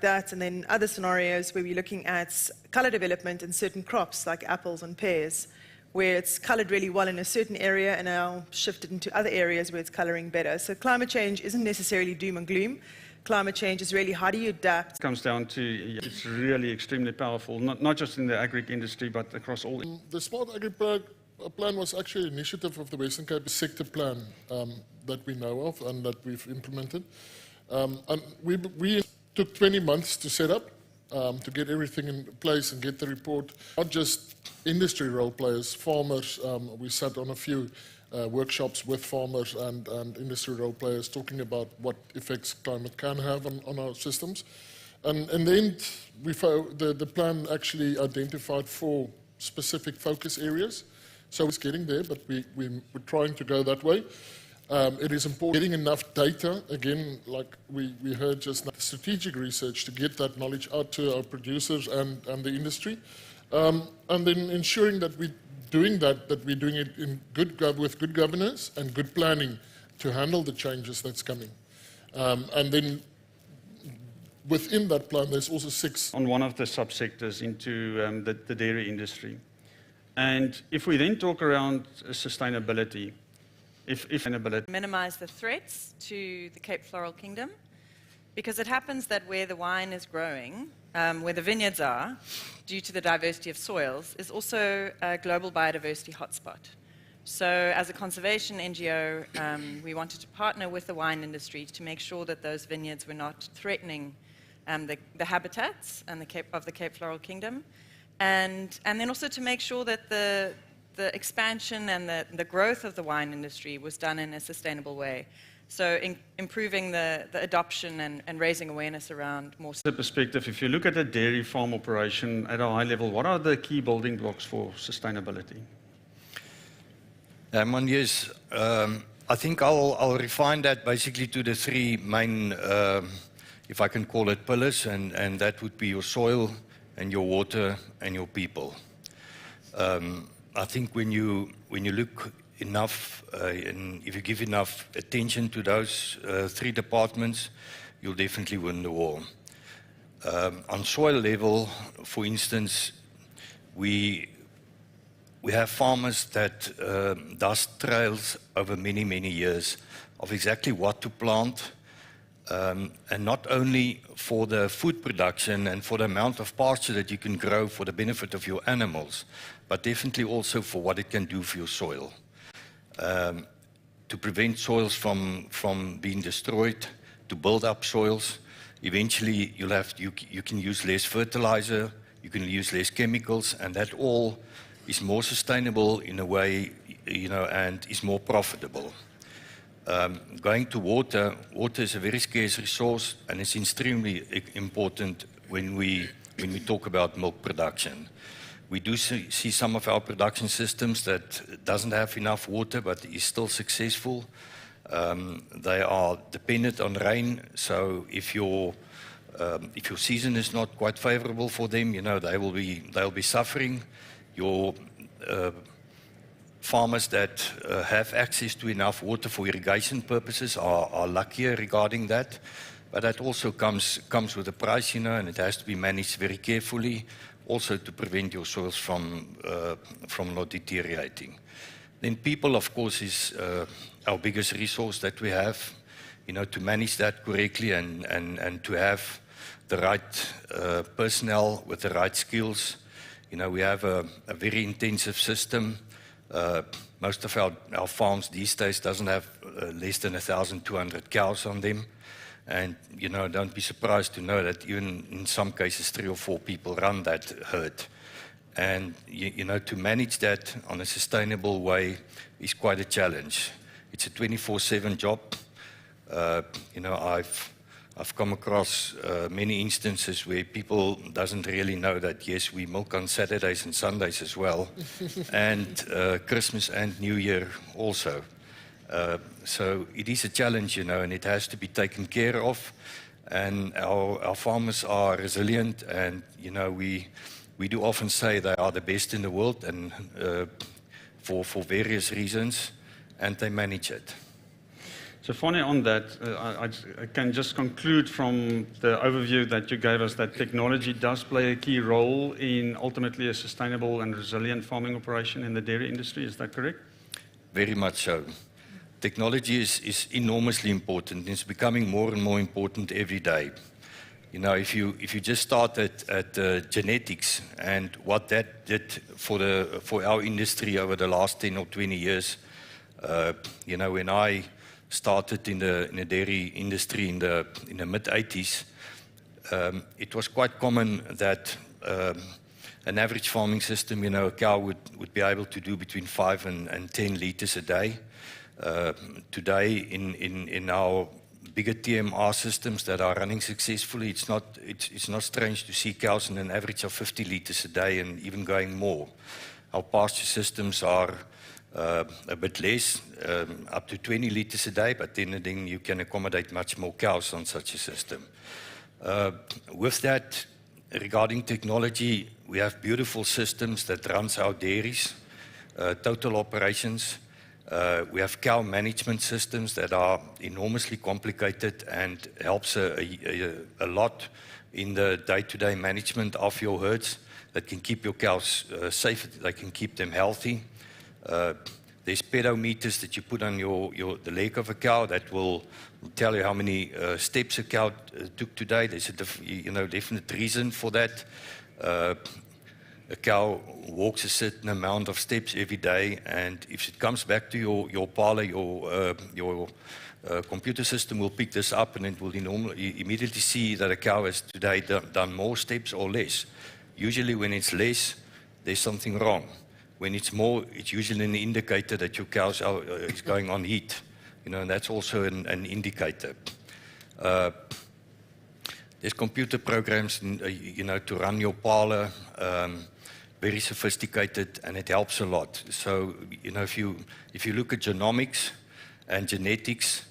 that, and then other scenarios where we're looking at colour development in certain crops like apples and pears, where it's coloured really well in a certain area and now shifted into other areas where it's colouring better. So climate change isn't necessarily doom and gloom. Climate change is really how do you adapt. It comes down to, it's really extremely powerful, not just in the agri industry, but across all. The Smart Agri Plan was actually an initiative of the Western Cape sector plan that we know of and that we've implemented. And we took 20 months to set up, to get everything in place and get the report. Not just industry role players, farmers. We sat on a few workshops with farmers and industry role players talking about what effects climate can have on our systems. And in the end, we found the plan actually identified 4 specific focus areas. So it's getting there, but we're trying to go that way. It is important getting enough data, again, like we heard just now, strategic research to get that knowledge out to our producers and the industry. And then ensuring that we're doing that we're doing it in with good governance and good planning to handle the changes that's coming. And then within that plan, there's also 6. On one of the subsectors into the dairy industry. And if we then talk around sustainability, minimize the threats to the Cape Floral Kingdom, because it happens that where the wine is growing, where the vineyards are, due to the diversity of soils, is also a global biodiversity hotspot. So as a conservation NGO, we wanted to partner with the wine industry to make sure that those vineyards were not threatening the habitats and of the Cape Floral Kingdom, and then also to make sure that the expansion and the growth of the wine industry was done in a sustainable way. So improving the adoption and raising awareness around more. The perspective, if you look at a dairy farm operation at a high level, what are the key building blocks for sustainability? Yes, I think I'll refine that basically to the 3 main, if I can call it, pillars, and that would be your soil and your water and your people. I think when you look enough, and if you give enough attention to those 3 departments, you'll definitely win the war. On soil level, for instance, we have farmers that dust trails over many, many years of exactly what to plant, and not only for the food production and for the amount of pasture that you can grow for the benefit of your animals, but definitely also for what it can do for your soil. To prevent soils from being destroyed, to build up soils. Eventually, you can use less fertilizer, you can use less chemicals, and that all is more sustainable in a way, and is more profitable. Going to water is a very scarce resource, and it's extremely important when we talk about milk production. We do see some of our production systems that doesn't have enough water, but is still successful. They are dependent on rain, so if your season is not quite favorable for them, they'll be suffering. Your farmers that have access to enough water for irrigation purposes are luckier regarding that, but that also comes with a price, and it has to be managed very carefully, also to prevent your soils from not deteriorating. Then people, of course, is our biggest resource that we have, to manage that correctly and to have the right personnel with the right skills. We have a very intensive system. Most of our farms these days doesn't have less than 1,200 cows on them. And, don't be surprised to know that even in some cases 3 or 4 people run that herd. And, to manage that on a sustainable way is quite a challenge. It's a 24/7 job. I've come across many instances where people doesn't really know that, yes, we milk on Saturdays and Sundays as well, and Christmas and New Year also. So it is a challenge, and it has to be taken care of. And our farmers are resilient, and, we do often say they are the best in the world, and for various reasons, and they manage it. So Fani, on that, I can just conclude from the overview that you gave us that technology does play a key role in ultimately a sustainable and resilient farming operation in the dairy industry. Is that correct? Very much so. Technology is enormously important. It's becoming more and more important every day. You know, if you just start at genetics and what that did for our industry over the last 10 or 20 years, you know, when I started in the dairy industry in the mid-80s, it was quite common that an average farming system, you know, a cow would be able to do between 5 and 10 liters a day. Today, in our bigger TMR systems that are running successfully, it's not strange to see cows in an average of 50 liters a day and even going more. Our pasture systems are a bit less, up to 20 liters a day, but then you can accommodate much more cows on such a system. With that, regarding technology, we have beautiful systems that runs our dairies, total operations. We have cow management systems that are enormously complicated and helps a lot in the day-to-day management of your herds that can keep your cows safe, they can keep them healthy. There's pedometers that you put on the leg of a cow that will tell you how many steps a cow took today. There's a definite reason for that. A cow walks a certain amount of steps every day, and if it comes back to your parlor, your computer system will pick this up, and it will immediately see that a cow has today done more steps or less. Usually when it's less, there's something wrong. When it's more, it's usually an indicator that your cow is going on heat, you know, and that's also an indicator. There's computer programs, you know, to run your parlor, very sophisticated, and it helps a lot. So, you know, if you look at genomics and genetics,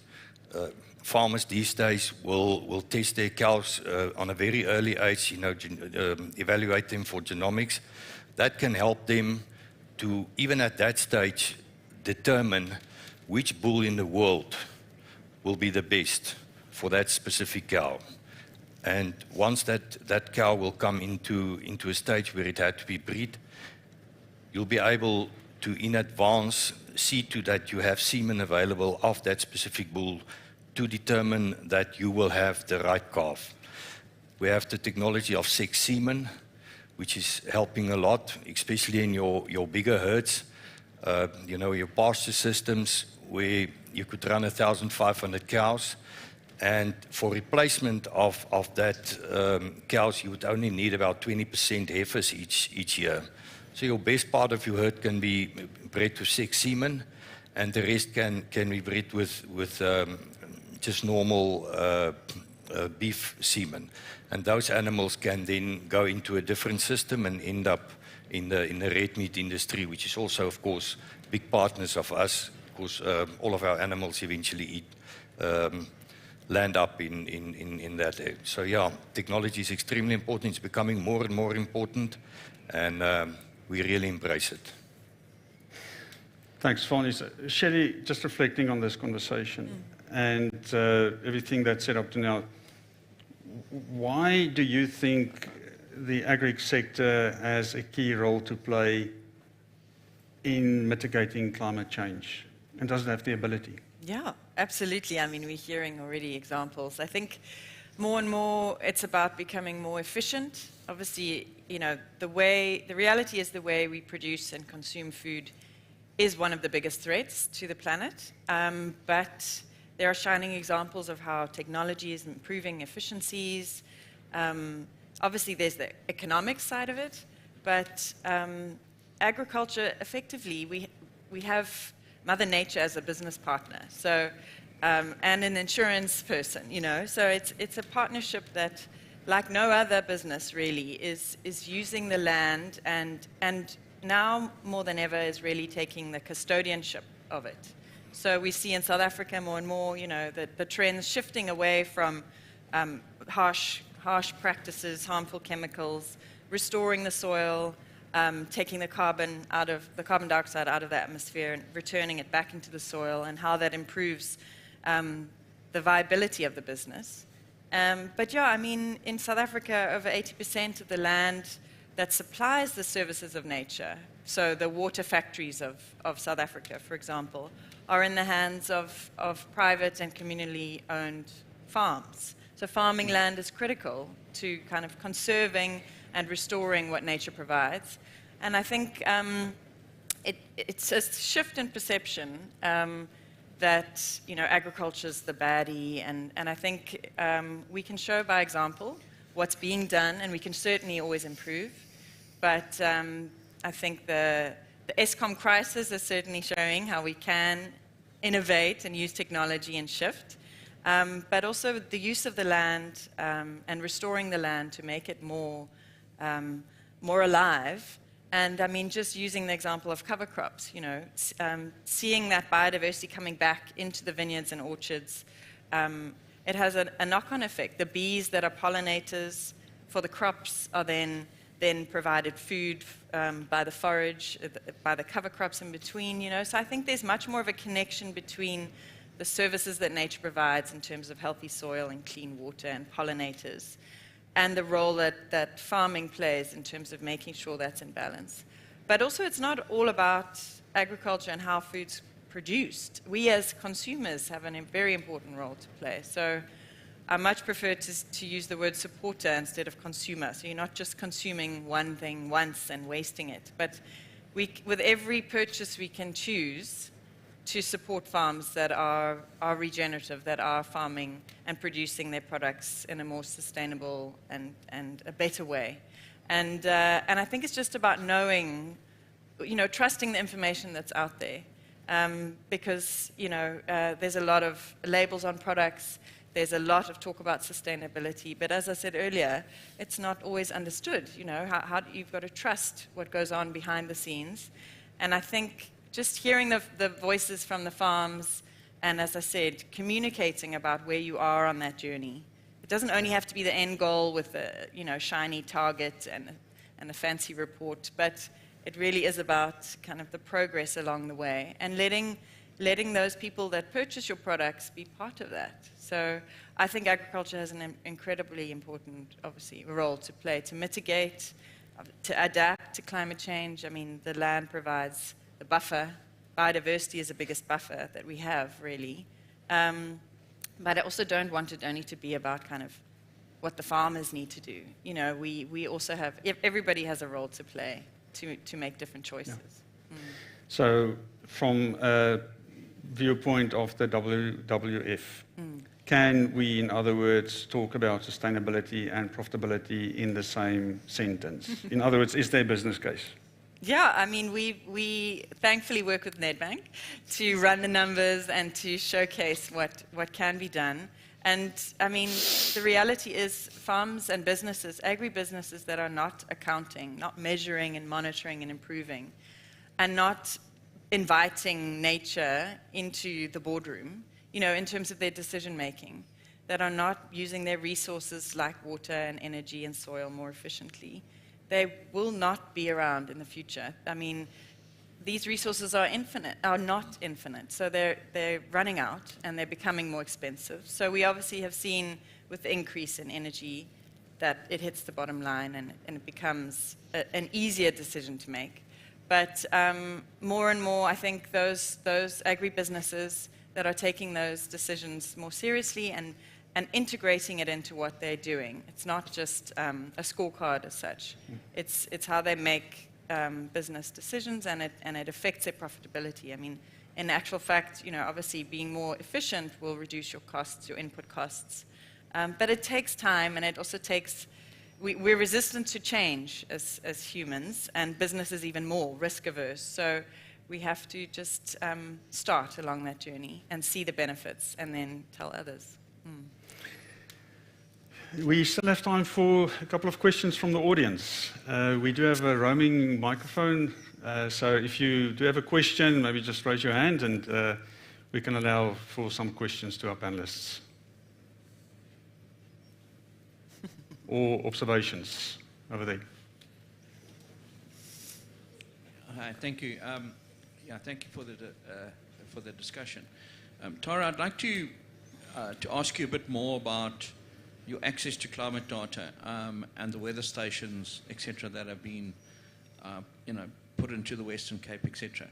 farmers these days will test their cows on a very early age, you know, evaluate them for genomics. That can help them to, even at that stage, determine which bull in the world will be the best for that specific cow. And once that cow will come into a stage where it had to be bred, you'll be able to, in advance, see to that you have semen available of that specific bull to determine that you will have the right calf. We have the technology of sex semen, which is helping a lot, especially in your bigger herds. You know, your pasture systems where you could run 1,500 cows. And for replacement of that cows, you would only need about 20% heifers each year. So your best part of your herd can be bred with sex semen, and the rest can be bred with just normal beef semen. And those animals can then go into a different system and end up in the red meat industry, which is also, of course, big partners of us, because all of our animals eventually land up in that area. So yeah, technology is extremely important. It's becoming more and more important, and we really embrace it. Thanks, Fani. Sherry, just reflecting on this conversation and everything that's set up to now, why do you think the agri sector has a key role to play in mitigating climate change, and does it have the ability? Yeah, absolutely. I mean, we're hearing already examples. I think more and more it's about becoming more efficient. Obviously, you know, the reality is the way we produce and consume food is one of the biggest threats to the planet. But there are shining examples of how technology is improving efficiencies. Obviously, there's the economic side of it, but agriculture, effectively, we have Mother Nature as a business partner, so and an insurance person, you know. So it's a partnership that, like no other business, really is using the land and now more than ever is really taking the custodianship of it. So we see in South Africa more and more, you know, the trends shifting away from harsh practices, harmful chemicals, restoring the soil, taking the carbon dioxide out of the atmosphere and returning it back into the soil, and how that improves the viability of the business. But yeah, I mean, in South Africa, over 80% of the land that supplies the services of nature, so the water factories of South Africa, for example, are in the hands of private and communally owned farms. So farming land is critical to kind of conserving and restoring what nature provides. And I think it's a shift in perception that, you know, agriculture is the baddie, and I think we can show by example what's being done, and we can certainly always improve. But I think the Eskom crisis is certainly showing how we can innovate and use technology and shift, but also the use of the land and restoring the land to make it more alive. And I mean, just using the example of cover crops, you know, seeing that biodiversity coming back into the vineyards and orchards, it has a knock-on effect. The bees that are pollinators for the crops are then provided food by the forage, by the cover crops in between, you know. So I think there's much more of a connection between the services that nature provides in terms of healthy soil and clean water and pollinators, and the role that farming plays in terms of making sure that's in balance. But also, it's not all about agriculture and how food's produced. We as consumers have a very important role to play. So I much prefer to use the word supporter instead of consumer. So you're not just consuming one thing once and wasting it, but with every purchase we can choose to support farms that are regenerative, that are farming and producing their products in a more sustainable and a better way. And I think it's just about knowing, you know, trusting the information that's out there. Because, you know, there's a lot of labels on products, there's a lot of talk about sustainability, but as I said earlier, it's not always understood, you know, how you've got to trust what goes on behind the scenes. And I think just hearing the voices from the farms, and as I said, communicating about where you are on that journey. It doesn't only have to be the end goal with a, you know, shiny target and a fancy report, but it really is about kind of the progress along the way, and letting those people that purchase your products be part of that. So I think agriculture has an incredibly important, obviously, role to play, to mitigate, to adapt to climate change. I mean, the land provides the buffer. Biodiversity is the biggest buffer that we have, really. But I also don't want it only to be about kind of what the farmers need to do. You know, we also have, everybody has a role to play to make different choices. Yeah. So from a viewpoint of the WWF, can we, in other words, talk about sustainability and profitability in the same sentence? In other words, is there a business case? Yeah, I mean, we thankfully work with Nedbank to run the numbers and to showcase what can be done. And I mean, the reality is farms and businesses, agri-businesses that are not accounting, not measuring and monitoring and improving, and not inviting nature into the boardroom, you know, in terms of their decision making, that are not using their resources like water and energy and soil more efficiently, they will not be around in the future. I mean, these resources are not infinite, so they're running out and they're becoming more expensive. So we obviously have seen with the increase in energy that it hits the bottom line and it becomes an easier decision to make. But more and more, I think those agri-businesses that are taking those decisions more seriously and integrating it into what they're doing. It's not just a scorecard as such. It's how they make business decisions, and it affects their profitability. I mean, in actual fact, you know, obviously being more efficient will reduce your costs, your input costs. But it takes time, and it also takes. We're resistant to change as humans, and businesses even more risk averse. So we have to just start along that journey and see the benefits, and then tell others. We still have time for a couple of questions from the audience. We do have a roaming microphone, so if you do have a question, maybe just raise your hand and we can allow for some questions to our panelists. Or observations over there. Hi, thank you. Thank you for the discussion. Tara, I'd like to ask you a bit more about your access to climate data and the weather stations, etc., that have been, put into the Western Cape, etc.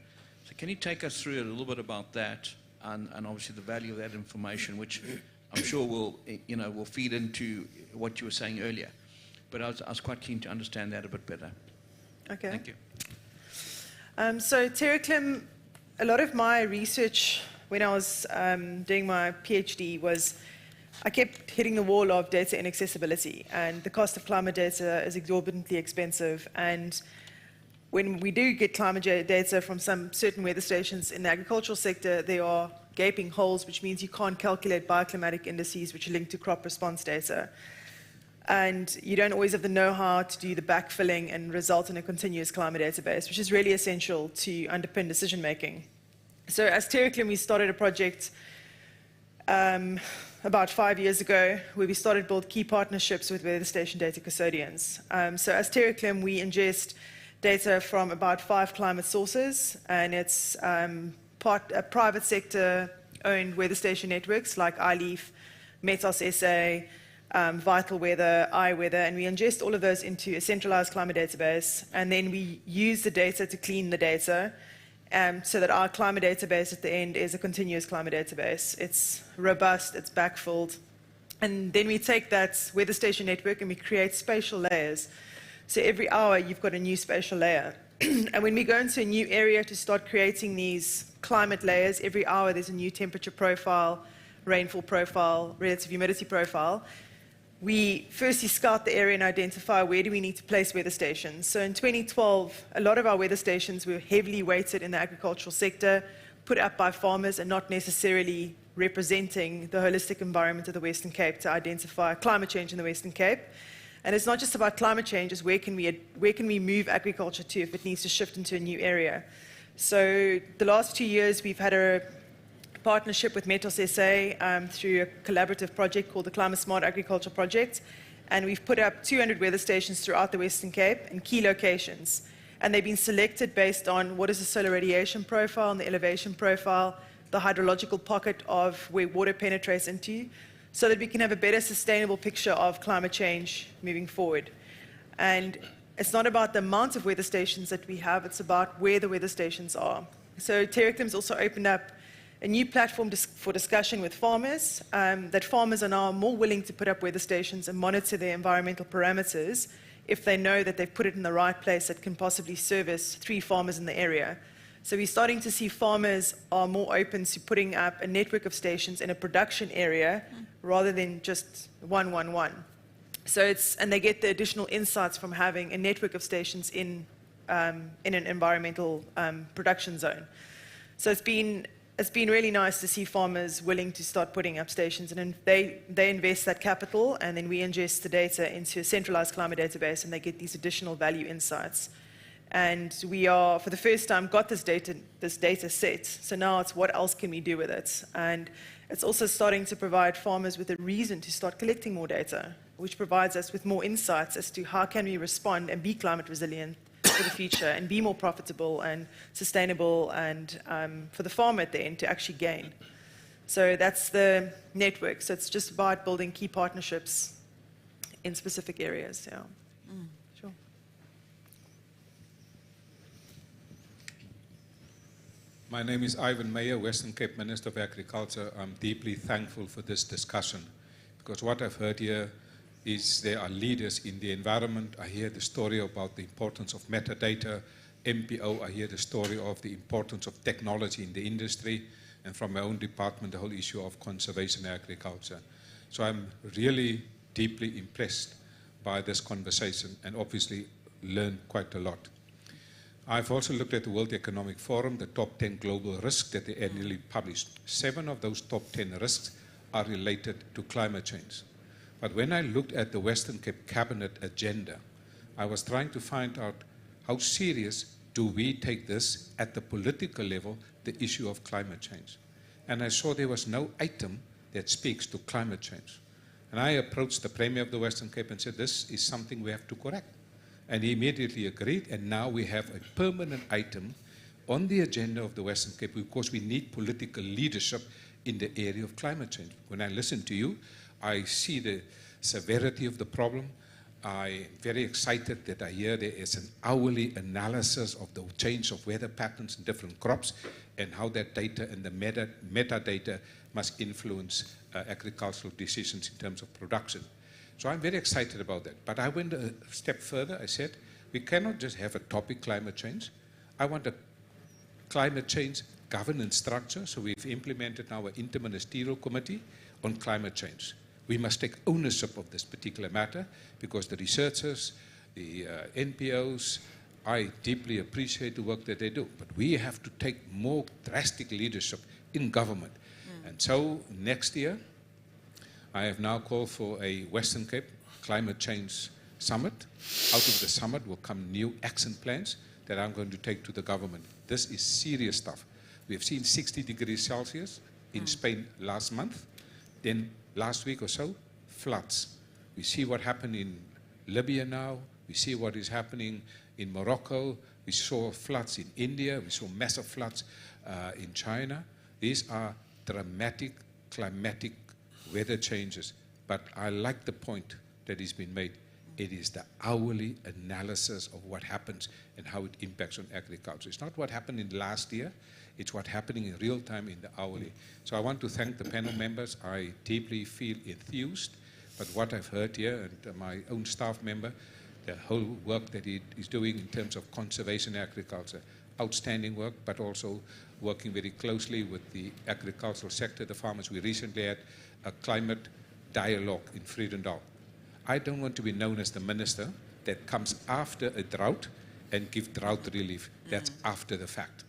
So, can you take us through a little bit about that and obviously the value of that information, which I'm sure will feed into what you were saying earlier. But I was quite keen to understand that a bit better. Okay. Thank you. So TerraClim, a lot of my research when I was doing my PhD was I kept hitting the wall of data inaccessibility, and the cost of climate data is exorbitantly expensive. And when we do get climate data from some certain weather stations in the agricultural sector, there are gaping holes, which means you can't calculate bioclimatic indices which are linked to crop response data. And you don't always have the know-how to do the backfilling and result in a continuous climate database, which is really essential to underpin decision-making. So as TerraClim, we started a project about 5 years ago where we started to build key partnerships with weather station data custodians. So as TerraClim, we ingest data from about 5 climate sources, and it's private sector-owned weather station networks like iLeaf, Metos SA, Vital Weather, iWeather, and we ingest all of those into a centralized climate database, and then we use the data to clean the data so that our climate database at the end is a continuous climate database. It's robust, it's backfilled, and then we take that weather station network and we create spatial layers. So every hour you've got a new spatial layer. And when we go into a new area to start creating these climate layers, every hour there's a new temperature profile, rainfall profile, relative humidity profile. We firstly scout the area and identify where do we need to place weather stations. So in 2012, a lot of our weather stations were heavily weighted in the agricultural sector, put up by farmers and not necessarily representing the holistic environment of the Western Cape to identify climate change in the Western Cape. And it's not just about climate change, it's where can we move agriculture to if it needs to shift into a new area. So the last 2 years, we've had a partnership with Metos SA through a collaborative project called the Climate Smart Agriculture Project. And we've put up 200 weather stations throughout the Western Cape in key locations. And they've been selected based on what is the solar radiation profile and the elevation profile, the hydrological pocket of where water penetrates into, so that we can have a better sustainable picture of climate change moving forward. And it's not about the amount of weather stations that we have, it's about where the weather stations are. So TerraClim's also opened up a new platform for discussion with farmers, that farmers are now more willing to put up weather stations and monitor their environmental parameters if they know that they've put it in the right place that can possibly service 3 farmers in the area. So we're starting to see farmers are more open to putting up a network of stations in a production area rather than just 111. So and they get the additional insights from having a network of stations in an environmental production zone. So it's been really nice to see farmers willing to start putting up stations, and they invest that capital, and then we ingest the data into a centralized climate database, and they get these additional value insights. And we are, for the first time, got this data set. So now it's what else can we do with it? And it's also starting to provide farmers with a reason to start collecting more data, which provides us with more insights as to how can we respond and be climate resilient for the future and be more profitable and sustainable, and for the farmer at the end to actually gain. So that's the network. So it's just about building key partnerships in specific areas. Yeah. Sure. My name is Ivan Meyer, Western Cape Minister of Agriculture. I'm deeply thankful for this discussion, because what I've heard here is there are leaders in the environment. I hear the story about the importance of metadata, MPO. I hear the story of the importance of technology in the industry, and from my own department, the whole issue of conservation agriculture. So I'm really deeply impressed by this conversation and obviously learned quite a lot. I've also looked at the World Economic Forum, the top 10 global risks that they annually published. 7 of those top 10 risks are related to climate change. But when I looked at the Western Cape Cabinet agenda, I was trying to find out how serious do we take this at the political level, the issue of climate change. And I saw there was no item that speaks to climate change. And I approached the Premier of the Western Cape and said, this is something we have to correct. And he immediately agreed, and now we have a permanent item on the agenda of the Western Cape, because we need political leadership in the area of climate change. When I listen to you, I see the severity of the problem. I'm very excited that I hear there is an hourly analysis of the change of weather patterns in different crops and how that data and the metadata must influence agricultural decisions in terms of production. So I'm very excited about that. But I went a step further. I said, we cannot just have a topic, climate change. I want a climate change governance structure. So we've implemented now an interministerial committee on climate change. We must take ownership of this particular matter because the researchers, the NPOs, I deeply appreciate the work that they do. But we have to take more drastic leadership in government. And so next year, I have now called for a Western Cape Climate Change Summit. Out of the summit will come new action plans that I'm going to take to the government. This is serious stuff. We have seen 60 degrees Celsius in Spain last month. Then last week or so, floods. We see what happened in Libya now. We see what is happening in Morocco. We saw floods in India. We saw massive floods in China. These are dramatic climatic weather changes. But I like the point that has been made. It is the hourly analysis of what happens and how it impacts on agriculture. It's not what happened in last year. It's what's happening in real time in the hourly. So I want to thank the panel members. I deeply feel enthused. But what I've heard here, and my own staff member, the whole work that he is doing in terms of conservation agriculture, outstanding work, but also working very closely with the agricultural sector, the farmers. We recently had a climate dialogue in Vredendal. I don't want to be known as the minister that comes after a drought and give drought relief. That's after the fact.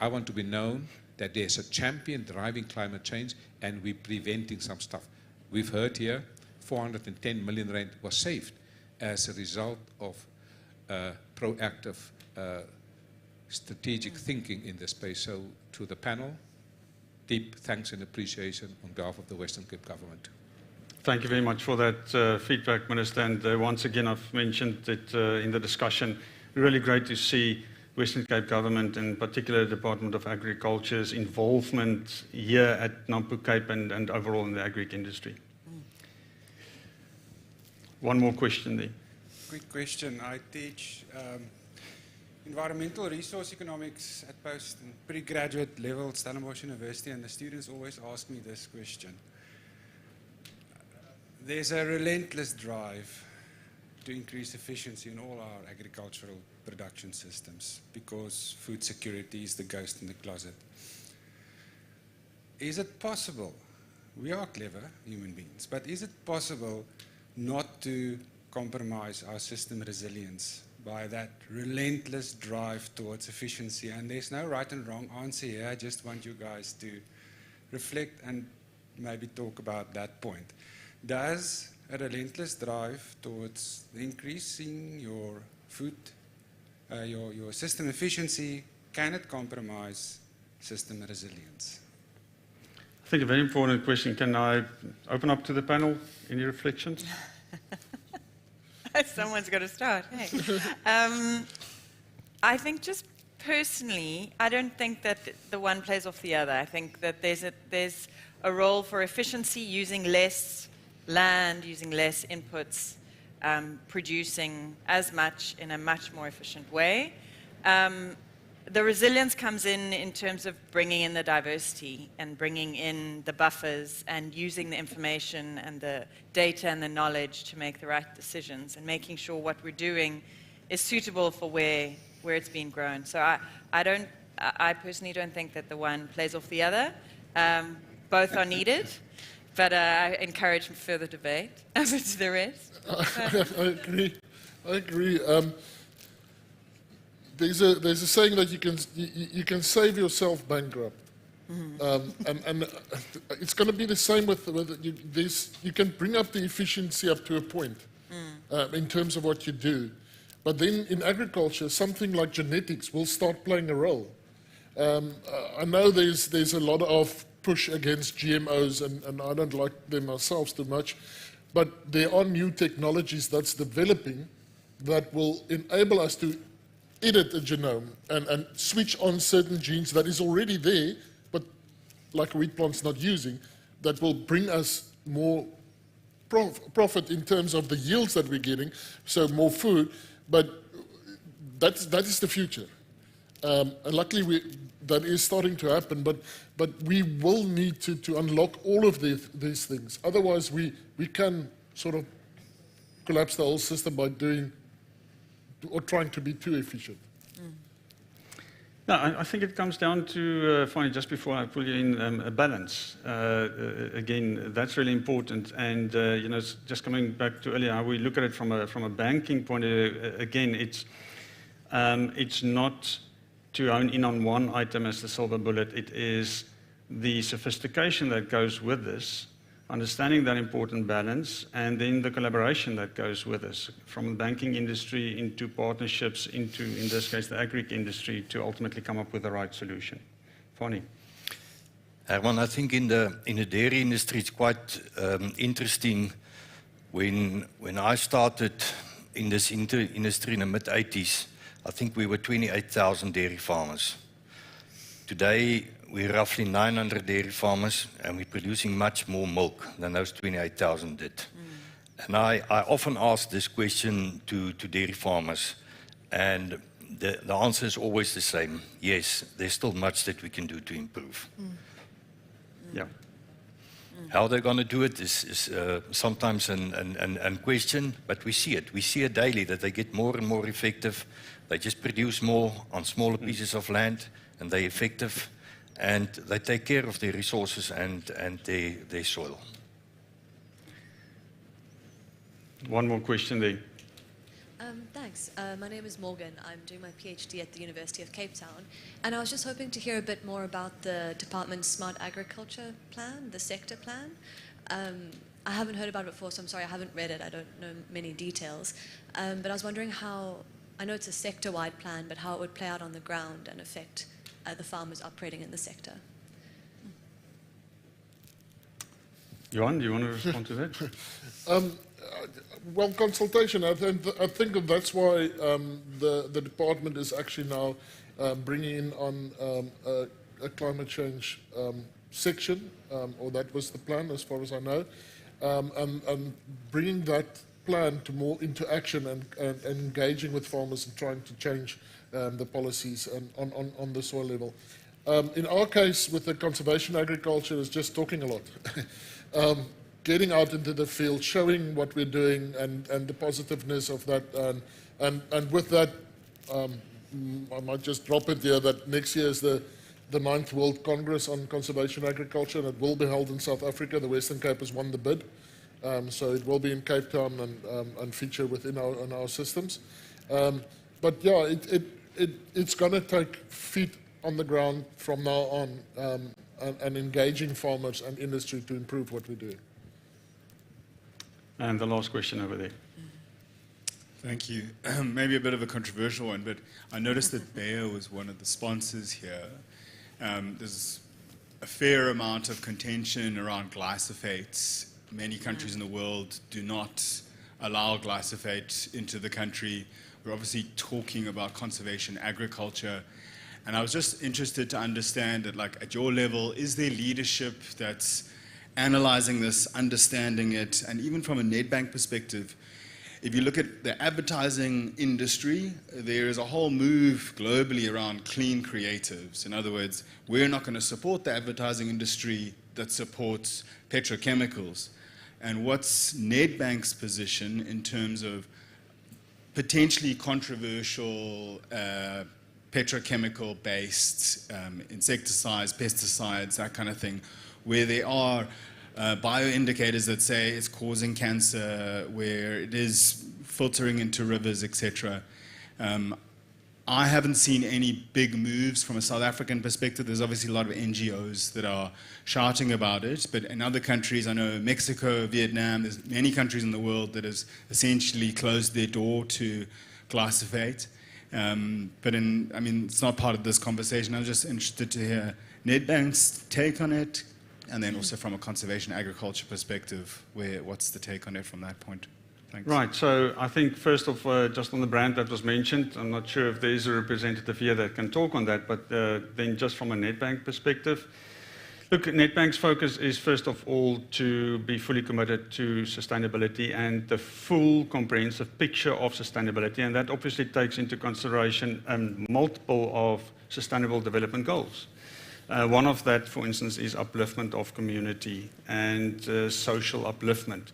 I want to be known that there's a champion driving climate change and we're preventing some stuff. We've heard here 410 million rand was saved as a result of proactive strategic thinking in this space. So to the panel, deep thanks and appreciation on behalf of the Western Cape government. Thank you very much for that feedback, Minister. And once again, I've mentioned it in the discussion. Really great to see Western Cape government, and in particular the Department of Agriculture's involvement here at Nampo Cape and overall in the agri industry. One more question there. Quick question. I teach environmental resource economics at post and pre-graduate level at Stellenbosch University, and the students always ask me this question. There's a relentless drive to increase efficiency in all our agricultural production systems because food security is the ghost in the closet. Is it possible, we are clever human beings, but is it possible not to compromise our system resilience by that relentless drive towards efficiency? And there's no right and wrong answer here. I just want you guys to reflect and maybe talk about that point. Does a relentless drive towards increasing your food, your system efficiency, can it compromise system resilience? I think a very important question. Can I open up to the panel? Any reflections? Someone's got to start. Hey. I think just personally, I don't think that the one plays off the other. I think that there's a role for efficiency, using less land, using less inputs, producing as much in a much more efficient way. The resilience comes in terms of bringing in the diversity and bringing in the buffers and using the information and the data and the knowledge to make the right decisions and making sure what we're doing is suitable for where it's been grown. So I personally don't think that the one plays off the other. Both are needed, but I encourage further debate over to the rest. I agree. There's a saying that you can save yourself bankrupt, and it's going to be the same with you can bring up the efficiency up to a point in terms of what you do, but then in agriculture something like genetics will start playing a role. I know there's a lot of push against GMOs, and I don't like them myself too much, but there are new technologies that's developing that will enable us to edit a genome and switch on certain genes that is already there, but like a wheat plant's not using, that will bring us more profit in terms of the yields that we're getting, so more food, but that is the future. And luckily that is starting to happen, but we will need to unlock all of these things. Otherwise, we can sort of collapse the whole system by doing or trying to be too efficient. No, I think it comes down to, finally, just before I pull you in, a balance. Again, that's really important. And, you know, just coming back to earlier, how we look at it from a banking point of view, again, it's not to hone in on one item as the silver bullet. It is the sophistication that goes with this, understanding that important balance, and then the collaboration that goes with us, from the banking industry into partnerships, into, in this case, the agri industry, to ultimately come up with the right solution. Fani. Herman, I think in the dairy industry, it's quite interesting. When I started in this industry in the mid-80s, I think we were 28,000 dairy farmers. Today, we're roughly 900 dairy farmers, and we're producing much more milk than those 28,000 did. And I often ask this question to dairy farmers, and the answer is always the same. Yes, there's still much that we can do to improve. Yeah. How they're going to do it is sometimes a question, but we see it. We see it daily, that they get more and more effective. They just produce more on smaller pieces of land, and they're effective. And they take care of their resources and their soil. One more question there. Thanks. My name is Morgan. I'm doing my PhD at the University of Cape Town. And I was just hoping to hear a bit more about the department's Smart Agriculture Plan, the sector plan. I haven't heard about it before, so I'm sorry, I haven't read it. I don't know many details. But I was wondering how, I know it's a sector-wide plan, but how it would play out on the ground and affect the farmers operating in the sector. Johan, do you want to respond to that? Well, consultation, I think that's why the department is actually now bringing in on a climate change section, or that was the plan as far as I know, and bringing that plan to more into action and engaging with farmers and trying to change the policies on the soil level. In our case, with the conservation agriculture, is just talking a lot. Getting out into the field, showing what we're doing and the positiveness of that. And with that, I might just drop it here that next year is the 9th World Congress on Conservation Agriculture, and it will be held in South Africa. The Western Cape has won the bid. So it will be in Cape Town and feature within our systems. But yeah, it's going to take feet on the ground from now on and engaging farmers and industry to improve what we do. And the last question over there. Thank you. Maybe a bit of a controversial one, but I noticed that Bayer was one of the sponsors here. There's a fair amount of contention around glyphosate. Many countries in the world do not allow glyphosate into the country. We're obviously talking about conservation agriculture. And I was just interested to understand that, like, at your level, is there leadership that's analyzing this, understanding it, and even from a Nedbank perspective, if you look at the advertising industry, there is a whole move globally around clean creatives. In other words, we're not going to support the advertising industry that supports petrochemicals. And what's Nedbank's position in terms of potentially controversial petrochemical-based insecticides, pesticides, that kind of thing, where there are bioindicators that say it's causing cancer, where it is filtering into rivers, etc. I haven't seen any big moves from a South African perspective. There's obviously a lot of NGOs that are shouting about it, but in other countries, I know Mexico, Vietnam, there's many countries in the world that has essentially closed their door to glyphosate. But it's not part of this conversation. I'm just interested to hear Nedbank's take on it, and then also from a conservation agriculture perspective, what's the take on it from that point? Thanks. Right, so I think first off, just on the brand that was mentioned, I'm not sure if there is a representative here that can talk on that, but then just from a Nedbank perspective, Look, Nedbank's focus is first of all to be fully committed to sustainability and the full comprehensive picture of sustainability, and that obviously takes into consideration multiple of sustainable development goals. One of that, for instance, is upliftment of community and social upliftment.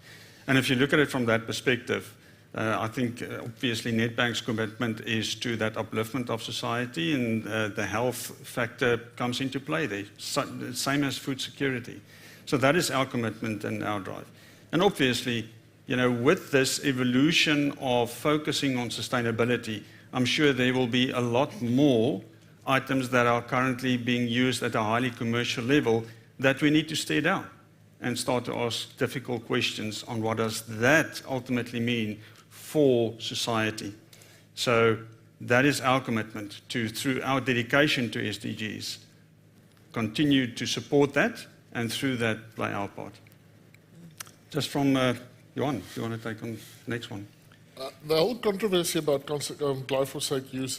And if you look at it from that perspective, I think obviously Nedbank's commitment is to that upliftment of society, and the health factor comes into play there, same as food security. So that is our commitment and our drive. And obviously, with this evolution of focusing on sustainability, I'm sure there will be a lot more items that are currently being used at a highly commercial level that we need to stare down and start to ask difficult questions on what does that ultimately mean for society. So that is our commitment to, through our dedication to SDGs, continue to support that, and through that play our part. Just from Johan, if you want to take on the next one. The whole controversy about glyphosate use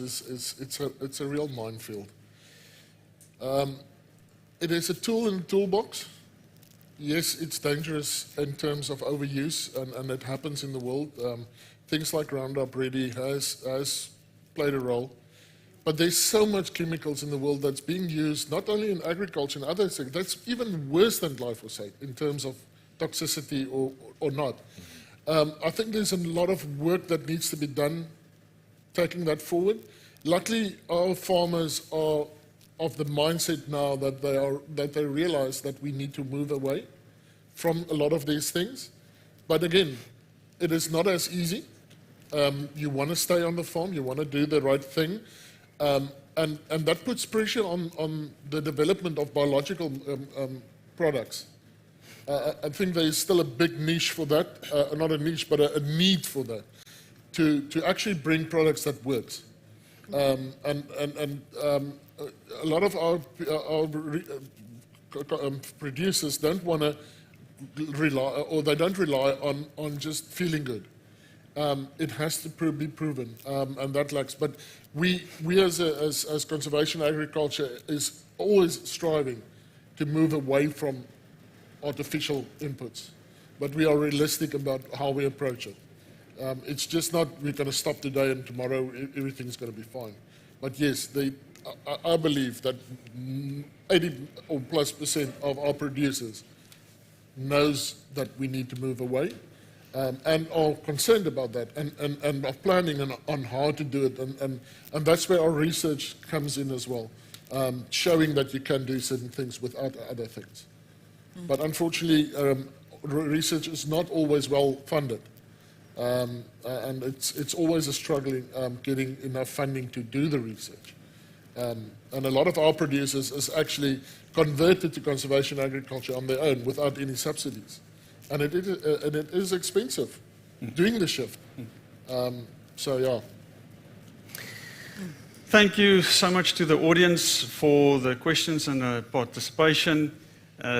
it's a real minefield. It is a tool in the toolbox. Yes, it's dangerous in terms of overuse, and it happens in the world. Things like Roundup Ready has played a role. But there's so much chemicals in the world that's being used, not only in agriculture and other things, that's even worse than glyphosate in terms of toxicity or not. I think there's a lot of work that needs to be done taking that forward. Luckily, our farmers are of the mindset now that they realize that we need to move away from a lot of these things. But again, it is not as easy. You want to stay on the farm, you want to do the right thing, and that puts pressure on the development of biological products. I think there is still a big niche for that, not a niche, but a need for that, to actually bring products that works. And a lot of our producers don't want to rely, or they don't rely on just feeling good. It has to be proven, and that lacks. But we as conservation agriculture is always striving to move away from artificial inputs, but we are realistic about how we approach it. It's just not we're going to stop today and tomorrow everything's going to be fine. But yes, I believe that 80 or plus% of our producers knows that we need to move away, and are concerned about that, and are planning on how to do it, and that's where our research comes in as well, showing that you can do certain things without other things. But unfortunately, research is not always well funded, and it's always a struggle getting enough funding to do the research. And a lot of our producers is actually converted to conservation agriculture on their own without any subsidies. And it is expensive doing the shift. So, yeah. Thank you so much to the audience for the questions and the participation.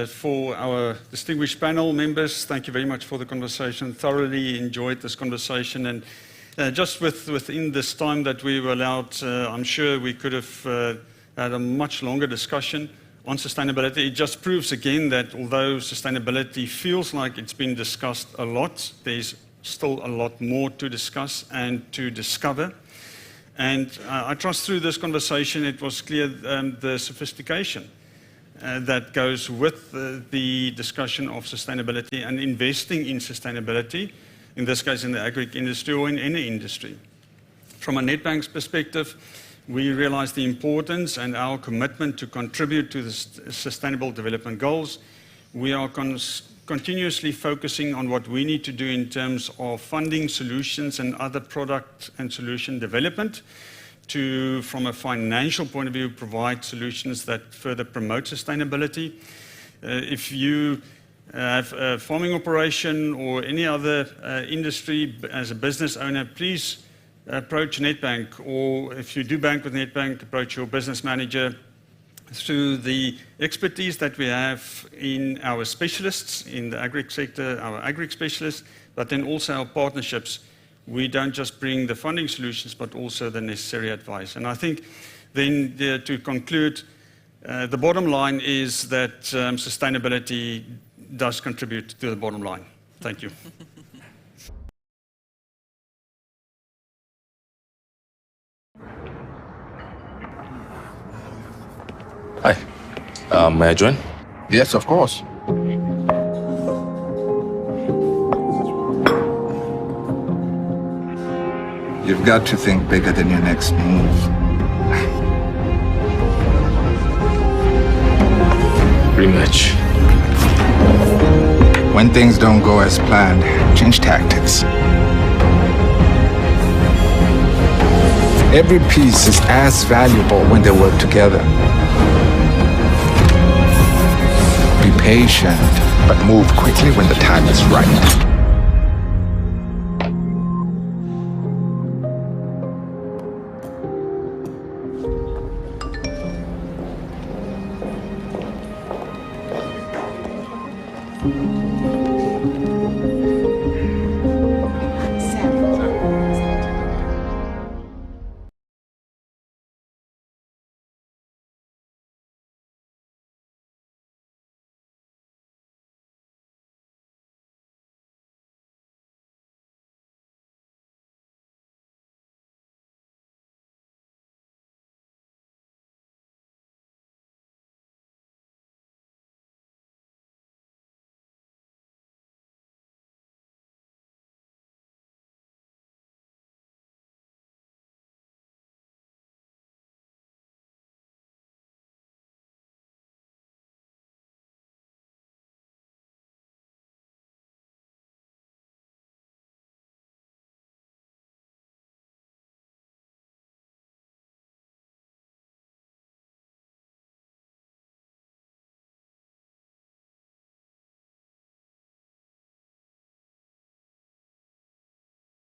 For our distinguished panel members, thank you very much for the conversation. Thoroughly enjoyed this conversation. And just within this time that we were allowed, I'm sure we could have had a much longer discussion on sustainability. It just proves again that although sustainability feels like it's been discussed a lot, there's still a lot more to discuss and to discover. And I trust through this conversation it was clear the sophistication that goes with the discussion of sustainability and investing in sustainability, in this case in the agri industry or in any industry. From a Nedbank's perspective, we realize the importance and our commitment to contribute to the Sustainable Development Goals. We are continuously focusing on what we need to do in terms of funding solutions and other product and solution development to, from a financial point of view, provide solutions that further promote sustainability. If you have a farming operation or any other industry as a business owner, please approach Nedbank, or if you do bank with Nedbank, approach your business manager. Through the expertise that we have in our specialists in the agri sector, our agri specialists, but then also our partnerships, we don't just bring the funding solutions, but also the necessary advice. And I think then to conclude, The bottom line is that sustainability does contribute to the bottom line. Thank you. Hi. May I join? Yes, of course. You've got to think bigger than your next move. Rematch. When things don't go as planned, change tactics. Every piece is as valuable when they work together. Be patient, but move quickly when the time is right. Thank you.